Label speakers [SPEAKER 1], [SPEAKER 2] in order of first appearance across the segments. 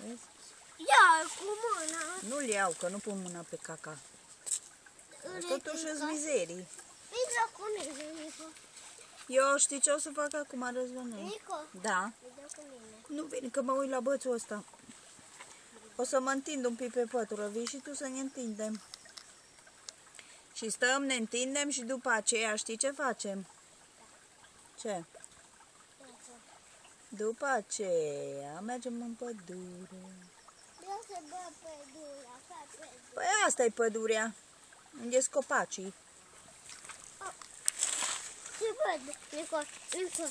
[SPEAKER 1] Vezi?
[SPEAKER 2] Ia cu mâna.
[SPEAKER 1] Nu-l iau, că nu pun mâna pe caca. Totuși îți mizerii.
[SPEAKER 2] Intră cu mine, Nico.
[SPEAKER 1] Eu știi ce o să fac acum, Răzvane?
[SPEAKER 2] Nico,
[SPEAKER 1] Da.
[SPEAKER 2] intră cu mine.
[SPEAKER 1] Nu vine că mă uit la bățul ăsta. O să mă întind un pic pe pătură. Vii și tu să ne întindem. Și stăm, ne întindem și după aceea știi ce facem? Ce? După aceea mergem în pădure.
[SPEAKER 2] Eu să bă pădurea, fac pădurea.
[SPEAKER 1] Păi asta e pădurea. Unde-s copacii.
[SPEAKER 2] Ce văd, Nico, Nico?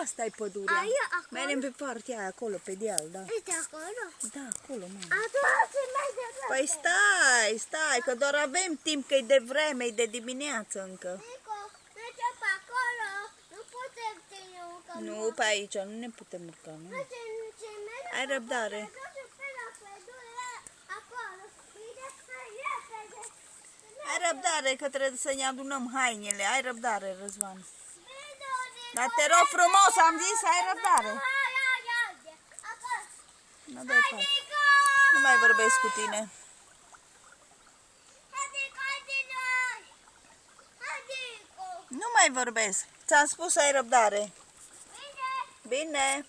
[SPEAKER 1] Asta e pădurea.
[SPEAKER 2] Aia, acolo?
[SPEAKER 1] Mergem pe partea aia, acolo, pe deal, da.
[SPEAKER 2] Uite acolo?
[SPEAKER 1] Da, acolo, mă.
[SPEAKER 2] Atunci merge pe
[SPEAKER 1] Păi stai, că doar avem timp, că e de vreme, e de dimineață încă.
[SPEAKER 2] Nico, merge pe acolo. Nu putem ține încă.
[SPEAKER 1] Nu, pe aici, nu ne putem urca, nu? Ai răbdare. Ai răbdare, că trebuie să ne adunăm hainele. Ai răbdare, Răzvan. Dar te rog frumos, am zis, ai răbdare. Nu mai vorbesc cu tine. Nu mai vorbesc. Ți-am spus să ai răbdare. Bine.